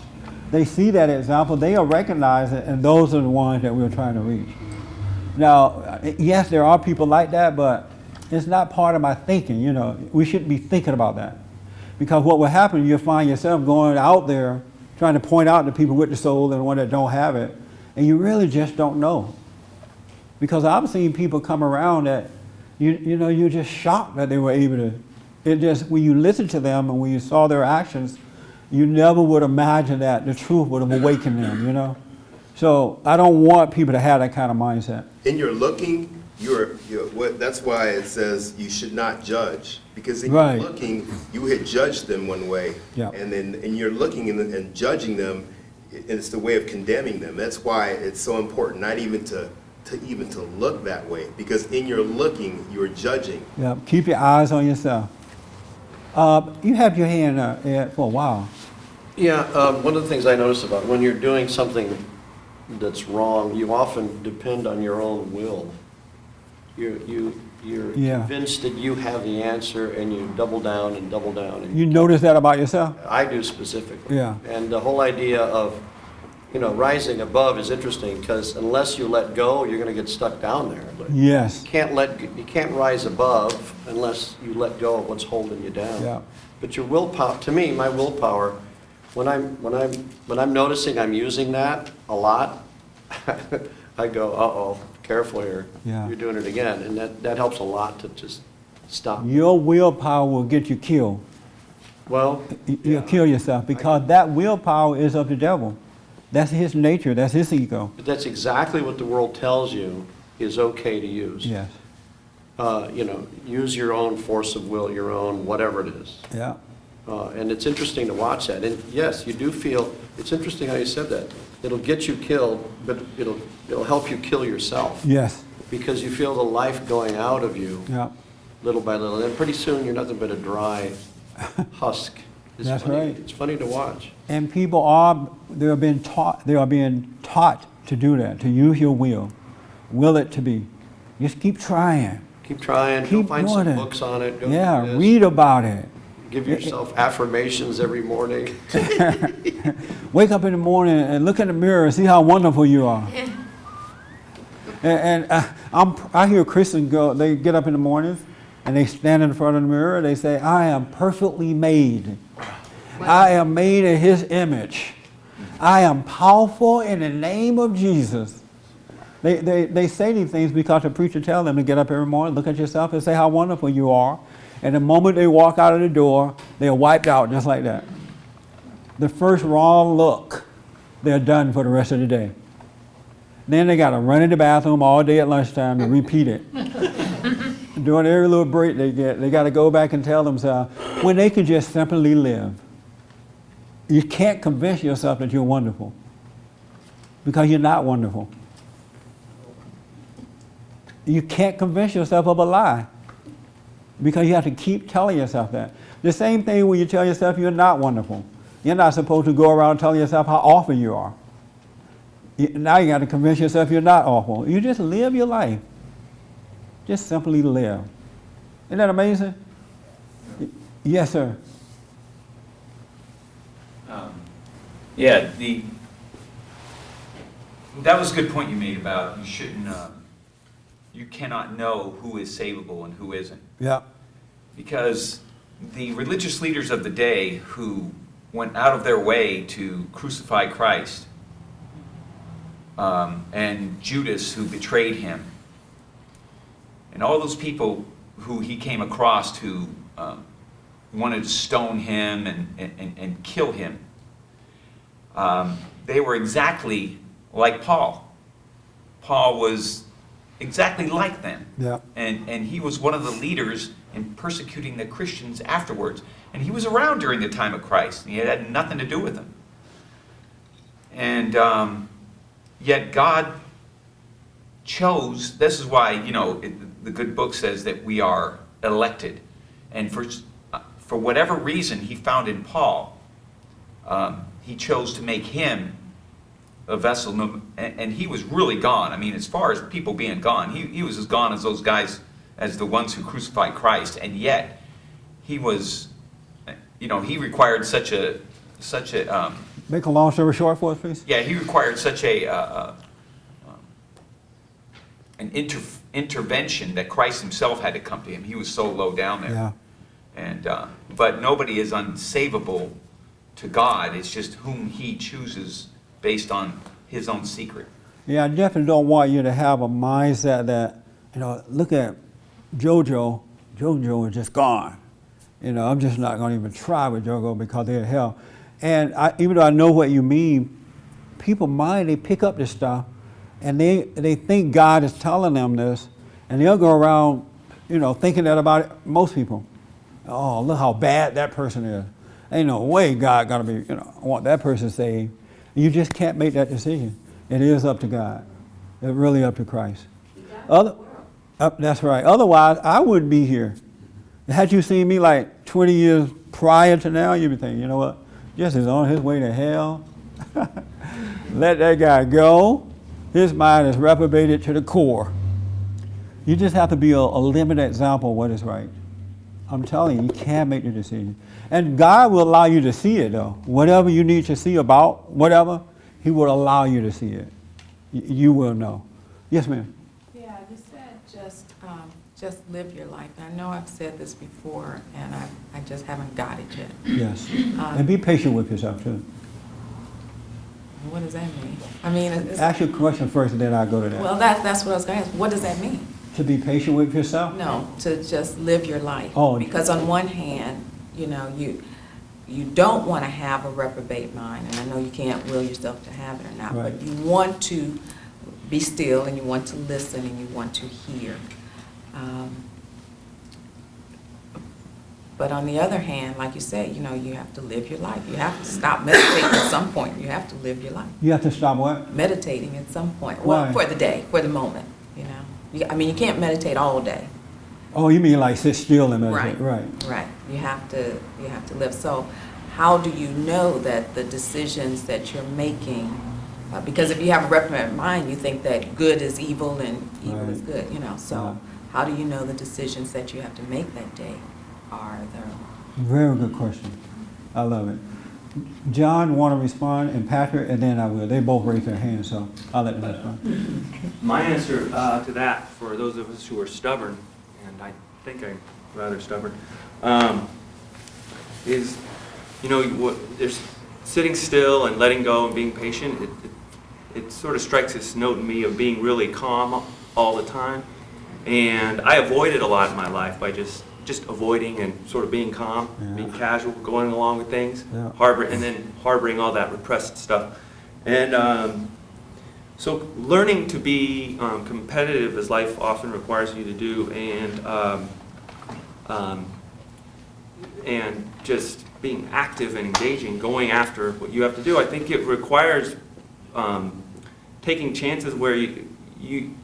they see that example, they'll recognize it, and those are the ones that we're trying to reach. Now, yes, there are people like that, but it's not part of my thinking, We shouldn't be thinking about that. Because what will happen, you'll find yourself going out there trying to point out to people with the soul and the one that don't have it, and you really just don't know. Because I've seen people come around that, you're just shocked that they were able to. It just, when you listen to them and when you saw their actions, you never would imagine that the truth would have awakened them, you know? So I don't want people to have that kind of mindset. In your looking, that's why it says you should not judge. Because in Right. your looking, you had judged them one way. Yeah. And then in your looking and judging them, it's the way of condemning them. That's why it's so important not even to look that way. Because in your looking, you're judging. Yeah, keep your eyes on yourself. You have your hand up, Ed, for a while. Yeah, one of the things I notice about when you're doing something that's wrong, you often depend on your own will. You're Yeah. convinced that you have the answer, and you double down and double down. And You notice that about yourself? I do specifically. Yeah. And the whole idea of, rising above is interesting, because unless you let go, you're going to get stuck down there. Yes. You can't rise above unless you let go of what's holding you down. Yeah. But your willpower, to me, my willpower, when I'm noticing I'm using that a lot, I go, uh-oh, careful here. Yeah. You're doing it again. And that helps a lot to just stop. Your willpower will get you killed. Well, You'll kill yourself because that willpower is of the devil. That's his nature. That's his ego. but that's exactly what the world tells you is okay to use. Yes. Use your own force of will, your own whatever it is. Yeah. And it's interesting to watch that. And yes, you do feel, it's interesting how you said that. It'll get you killed, but it'll help you kill yourself. Yes. Because you feel the life going out of you Yeah. little by little. And pretty soon you're nothing but a dry husk. It's That's funny. right. It's funny to watch. And people they are being taught to do that, to use your will it to be. Just keep trying. Keep trying. Go Keep find doing some it. books on it. Go Yeah, do this. read about it. Give yourself affirmations every morning. Wake up in the morning and look in the mirror and see how wonderful you are. I hear Christians they get up in the mornings and they stand in front of the mirror. They say, I am perfectly made. I am made in his image. I am powerful in the name of Jesus. They say these things because the preacher tells them to get up every morning, look at yourself and say how wonderful you are. And the moment they walk out of the door, they're wiped out just like that. The first wrong look, they're done for the rest of the day. Then they got to run in the bathroom all day at lunchtime and repeat it. During every little break they get, they got to go back and tell themselves when they could just simply live. You can't convince yourself that you're wonderful because you're not wonderful. You can't convince yourself of a lie because you have to keep telling yourself that. The same thing when you tell yourself you're not wonderful. You're not supposed to go around telling yourself how awful you are. Now you got to convince yourself you're not awful. You just live your life. Just simply live. Isn't that amazing? Yes, sir. Yeah, that was a good point you made about you shouldn't, you cannot know who is savable and who isn't. Yeah. Because the religious leaders of the day who went out of their way to crucify Christ, and Judas who betrayed him, and all those people who he came across who wanted to stone him and kill him, they were exactly like Paul. Paul was exactly like them. Yeah. And he was one of the leaders in persecuting the Christians afterwards. And he was around during the time of Christ. He had nothing to do with them. And yet God chose, this is why, the good book says that we are elected. And for whatever reason he found in Paul, he chose to make him a vessel, and he was really gone. I mean, as far as people being gone, he was as gone as those guys, as the ones who crucified Christ, and yet he was, he required such a Make a long story short for us, please. yeah, he required such an intervention that Christ himself had to come to him. He was so low down there. Yeah. And but nobody is unsavable to God. It's just whom he chooses based on his own secret. Yeah, I definitely don't want you to have a mindset that, look at JoJo. JoJo is just gone. I'm just not going to even try with JoJo because they're in hell. And even though I know what you mean, people mind, they pick up this stuff, and they think God is telling them this, and they'll go around, thinking that about it, most people. Oh, look how bad that person is. Ain't no way God gonna be, want that person saved. You just can't make that decision. It is up to God. It's really up to Christ. That's right. Otherwise, I wouldn't be here. Had you seen me like 20 years prior to now, you'd be thinking, you know what? Just is on his way to hell. Let that guy go. His mind is reprobated to the core. You just have to be a living example of what is right. I'm telling you, you can't make the decision. And God will allow you to see it, though. Whatever you need to see about whatever, He will allow you to see it. You will know. Yes, ma'am. Yeah, you said just live your life. I know I've said this before, and I just haven't got it yet. Yes. And be patient with yourself, too. What does that mean? I mean, ask your question first, and then I'll go to that. Well, that's what I was going to ask. What does that mean? To be patient with yourself? No, to just live your life. Oh. Because on one hand, you don't want to have a reprobate mind, and I know you can't will yourself to have it or not, Right. but you want to be still, and you want to listen, and you want to hear. But on the other hand, like you said, you have to live your life. You have to stop meditating at some point. You have to live your life. You have to stop what? Meditating at some point. Why? Well, for the day, for the moment, you can't meditate all day. Oh, you mean like sit still and meditate? Right. Right. You have to live. So how do you know that the decisions that you're making, because if you have a reprobate mind, you think that good is evil and evil is good, So how do you know the decisions that you have to make that day are the... Very good question. I love it. John want to respond, and Patrick, and then I will. They both raised their hands, so I'll let them respond. My answer to that, for those of us who are stubborn, and I think I'm rather stubborn, is, there's sitting still and letting go and being patient. It sort of strikes this note in me of being really calm all the time. And I avoided a lot in my life by just avoiding and sort of being calm, being casual, going along with things, harboring all that repressed stuff. And so learning to be competitive, as life often requires you to do, and just being active and engaging, going after what you have to do, I think it requires taking chances where you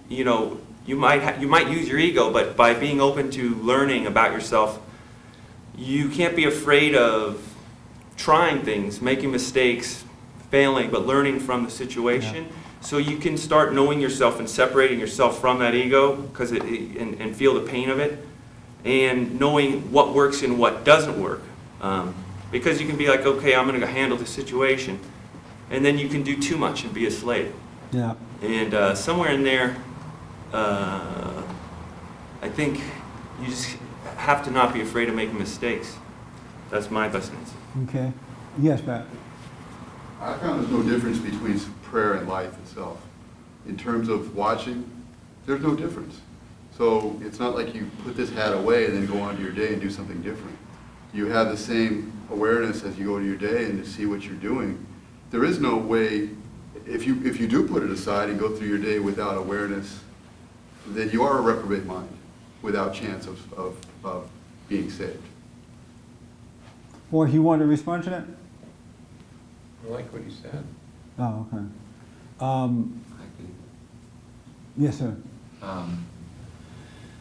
might use your ego, but by being open to learning about yourself, you can't be afraid of trying things, making mistakes, failing, but learning from the situation. Yeah. So you can start knowing yourself and separating yourself from that ego, and feel the pain of it, and knowing what works and what doesn't work. Because you can be like, okay, I'm going to handle the situation, and then you can do too much and be a slave. Yeah. And somewhere in there, I think you just have to not be afraid of making mistakes. That's my best answer. Okay. Yes, Pat. I found there's no difference between prayer and life itself. In terms of watching, there's no difference. So it's not like you put this hat away and then go on to your day and do something different. You have the same awareness as you go to your day and to see what you're doing. There is no way, if you do put it aside and go through your day without awareness, then you are a reprobate mind without chance of being saved. Or you want to respond to that? I like what he said. Oh, okay. Yes, sir.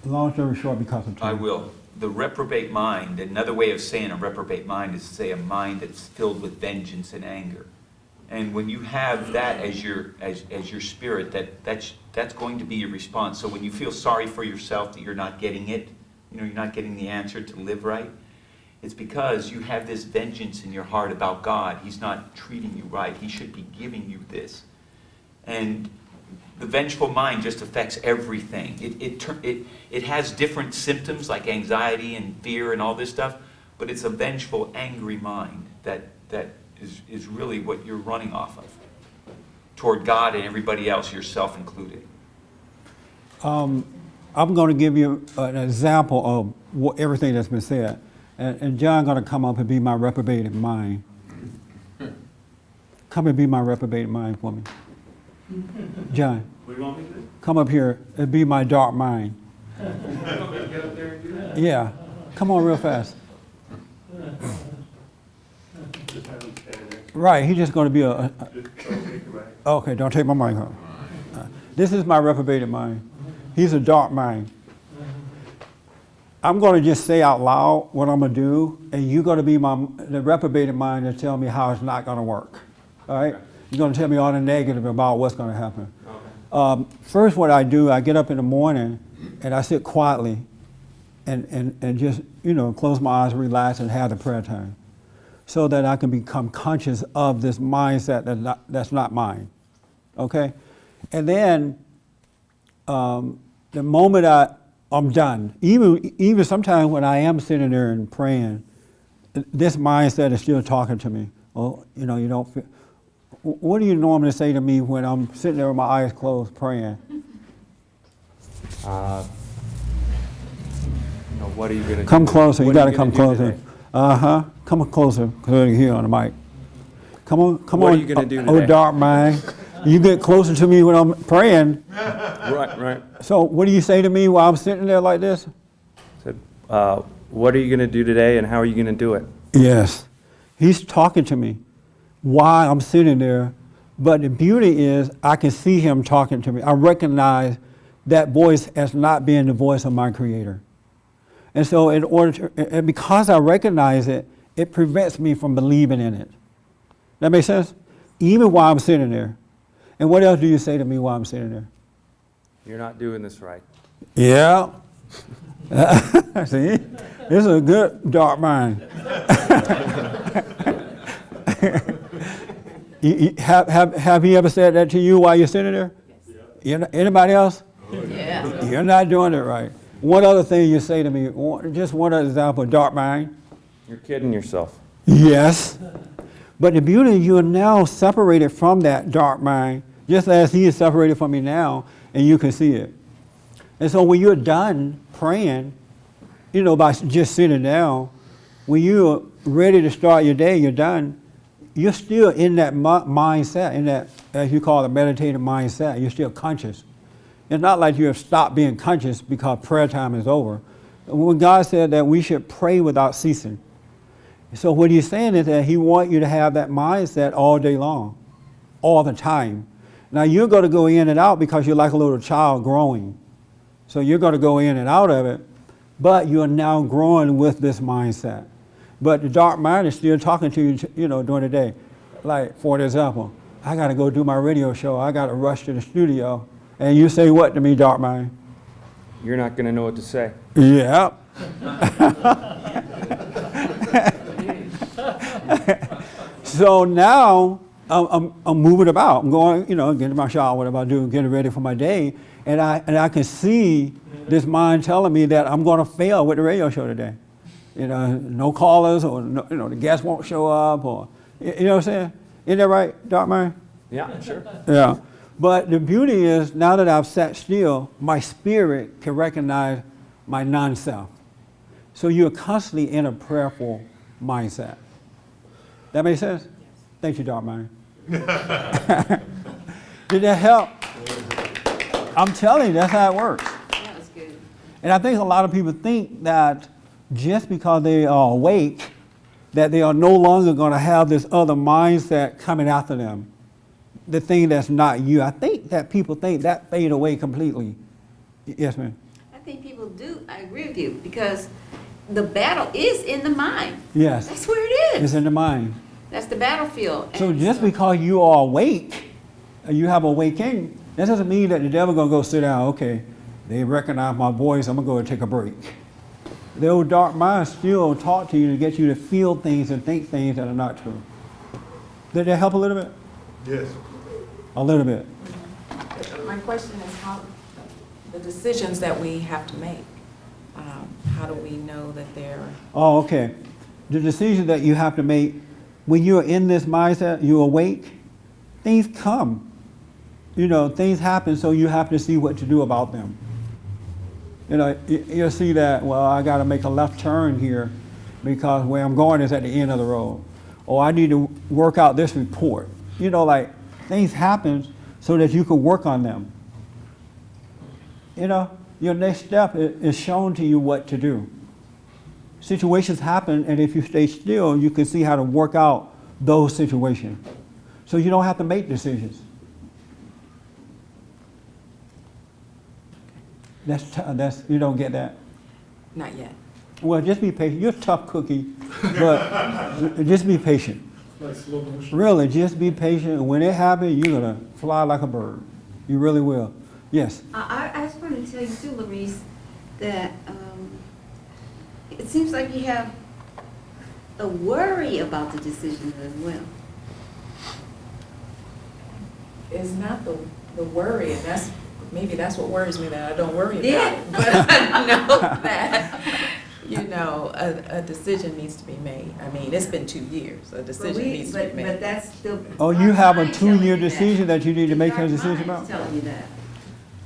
Long story short, because of time. I will. The reprobate mind, another way of saying a reprobate mind is to say a mind that's filled with vengeance and anger. And when you have that as your spirit, that's going to be your response. So when you feel sorry for yourself that you're not getting it, you're not getting the answer to live right, it's because you have this vengeance in your heart about God. He's not treating you right. He should be giving you this. And the vengeful mind just affects everything. It has different symptoms like anxiety and fear and all this stuff, but it's a vengeful, angry mind that is really what you're running off of toward God and everybody else, yourself included. I'm going to give you an example of everything that's been said. And John's going to come up and be my reprobated mind. come and be my reprobated mind for me. John, What do you want me to do? come up here and be my dark mind. Get up there and do that? Yeah, come on real fast. Just have him stand there. Right, he's just going to be a Just don't take your mic. okay, don't take my mic home. This is my reprobated mind. He's a dark mind. I'm going to just say out loud what I'm going to do, and you're going to be the reprobated mind and tell me how it's not going to work. All right? You're going to tell me all the negative about what's going to happen. First, what I do, I get up in the morning and I sit quietly and just, close my eyes, relax, and have the prayer time so that I can become conscious of this mindset that's not mine. Okay? And then the moment I'm done, even sometimes when I am sitting there and praying, this mindset is still talking to me. Oh, you don't feel. What do you normally say to me when I'm sitting there with my eyes closed praying? What are you going to do? Come closer. You got to come closer. Today? Come closer because I can hear on the mic. Come on. What are you going to do Oh, today? dark mind. You get closer to me when I'm praying. Right. So what do you say to me while I'm sitting there like this? Said, what are you going to do today and how are you going to do it? Yes. He's talking to me while I'm sitting there. But the beauty is I can see him talking to me. I recognize that voice as not being the voice of my Creator. And so and because I recognize it, it prevents me from believing in it. That makes sense? Even while I'm sitting there. And what else do you say to me while I'm sitting there? You're not doing this right. Yeah. See? This is a good dark mind. Have he ever said that to you while you're sitting there? Yes. Anybody else? Yeah. You're not doing it right. What other thing you say to me? Just one example, dark mind. You're kidding yourself. Yes. But the beauty, you are now separated from that dark mind, just as he is separated from me now, and you can see it. And so when you're done praying, by just sitting down, when you're ready to start your day, you're done, you're still in that mindset, in that, as you call it, meditative mindset. You're still conscious. It's not like you have stopped being conscious because prayer time is over. When God said that we should pray without ceasing. So what he's saying is that he wants you to have that mindset all day long, all the time. Now you're going to go in and out because you're like a little child growing. So you're going to go in and out of it, but you're now growing with this mindset. But the dark mind is still talking to you, during the day. Like, for example, I got to go do my radio show. I got to rush to the studio. And you say what to me, dark mind? You're not going to know what to say. Yeah. So now I'm moving about. I'm going, getting my shower, whatever I do, getting ready for my day. And I can see this mind telling me that I'm going to fail with the radio show today. No callers, or the guests won't show up, or you know what I'm saying? Isn't that right, dark mind? Yeah, sure. Yeah. But the beauty is, now that I've sat still, my spirit can recognize my non-self. So you're constantly in a prayerful mindset. That make sense? Yes. Thank you, dark mind. Did that help? I'm telling you, that's how it works. That was good. And I think a lot of people think that just because they are awake, that they are no longer going to have this other mindset coming after them. The thing that's not you. I think that people think that fade away completely. Yes, ma'am. I think people do. I agree with you because the battle is in the mind. Yes. That's where it is. It's in the mind. That's the battlefield. So And just because you are awake, you have awakening, that doesn't mean that the devil going to go sit down. Okay, they recognize my voice. I'm going to go and take a break. The old dark mind still talk to you to get you to feel things and think things that are not true. Did that help a little bit? Yes. A little bit. My question is how, the decisions that we have to make, how do we know that they're... Oh, okay. The decision that you have to make, when you're in this mindset, you're awake, things come. Things happen, so you have to see what to do about them. You'll see that, well, I got to make a left turn here because where I'm going is at the end of the road. Or I need to work out this report. you know, like things happen so that you can work on them. You know, your next step is shown to you what to do. Situations happen, and if you stay still, you can see how to work out those situations. So you don't have to make decisions. That's you don't get that? Not yet. Well, just be patient. You're a tough cookie, but just be patient. Like slow motion. Really, just be patient. And when it happens, you're going to fly like a bird. You really will. Yes? I just wanted to tell you too, Larice, that it seems like you have a worry about the decisions as well. It's not the worry, and maybe that's what worries me, that I don't worry about Yeah. it. But I know that, you know, a decision needs to be made. I mean, it's been 2 years. A decision needs to be made. But that's still. Oh, you have a 2-year decision that you need to make a decision about? Telling you that.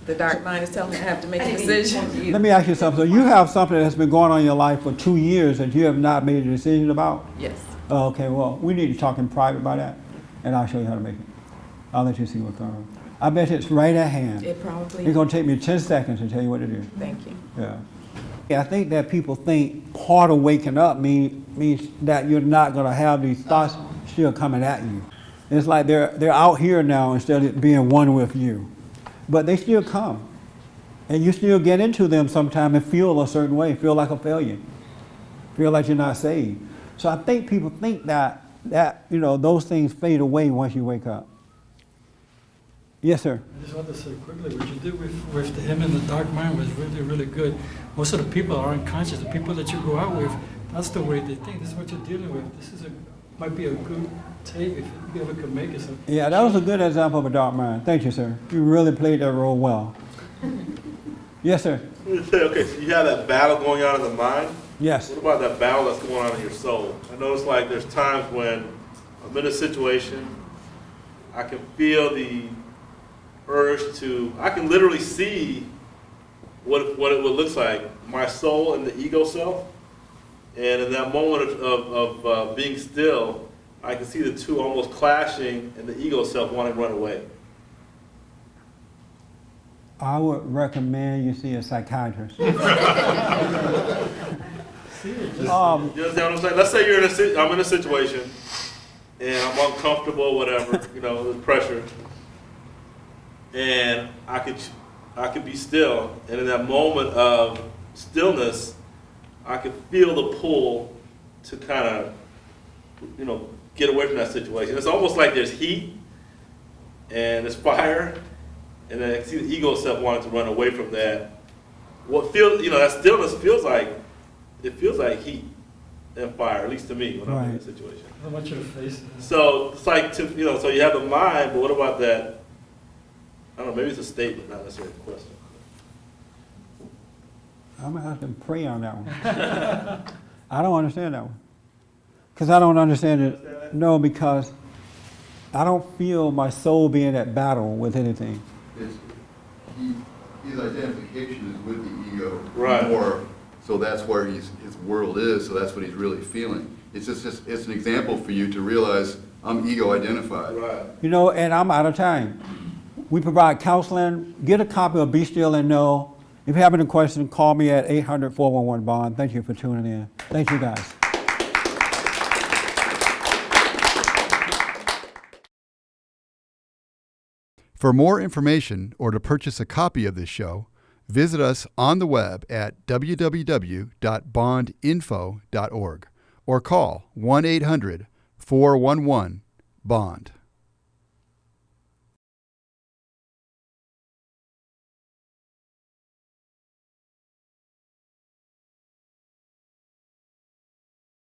The dark mind is telling me I have to make a decision. Let me ask you something. So you have something that's been going on in your life for 2 years that you have not made a decision about? Yes. Oh, okay, well, we need to talk in private about that, and I'll show you how to make it. I'll let you see what's going on. I bet it's right at hand. It probably. It's going to take me 10 seconds to tell you what it is. Thank you. Yeah. I think that people think part of waking up means that you're not going to have these thoughts still coming at you. It's like they're out here now instead of being one with you. But they still come. And you still get into them sometime and feel a certain way, feel like a failure, feel like you're not saved. So I think people think that you know, those things fade away once you wake up. Yes, sir. I just want to say quickly, what you did with him in the dark mind was really, really good. Most of the people are unconscious. The people that you go out with, that's the way they think. This is what you're dealing with. This is might be a good take if you ever could make it. So. Yeah, that was a good example of a dark mind. Thank you, sir. You really played that role well. Yes, sir. Okay, so you have that battle going on in the mind. Yes. What about that battle that's going on in your soul? I notice like there's times when I'm in a situation, I can feel the urge to, I can literally see what it would look like, my soul and the ego self. And in that moment of being still, I can see the two almost clashing and the ego self wanting to run away. I would recommend you see a psychiatrist. You understand what I'm saying? Let's say I'm in a situation and I'm uncomfortable, whatever, you know, the pressure. And I could be still, and in that moment of stillness, I could feel the pull to kind of, you know, get away from that situation. It's almost like there's heat and there's fire, and then I see the ego self wanting to run away from that. What feels, you know, that stillness feels like heat and fire, at least to me when I'm in that situation. I want you to face it. So it's like, so you have the mind, but what about that? I don't know, maybe it's a statement, not necessarily a question. I'm going to have to pray on that one. I don't understand that one. Because I don't understand it. No, because I don't feel my soul being at battle with anything. His identification is with the ego. Right. More, so that's where his world is, so that's what he's really feeling. It's just it's an example for you to realize I'm ego identified. Right. You know, and I'm out of time. We provide counseling. Get a copy of Be Still and Know. If you have any questions, call me at 800-411-BOND. Thank you for tuning in. Thank you, guys. For more information or to purchase a copy of this show, visit us on the web at www.bondinfo.org or call 1-800-411-BOND.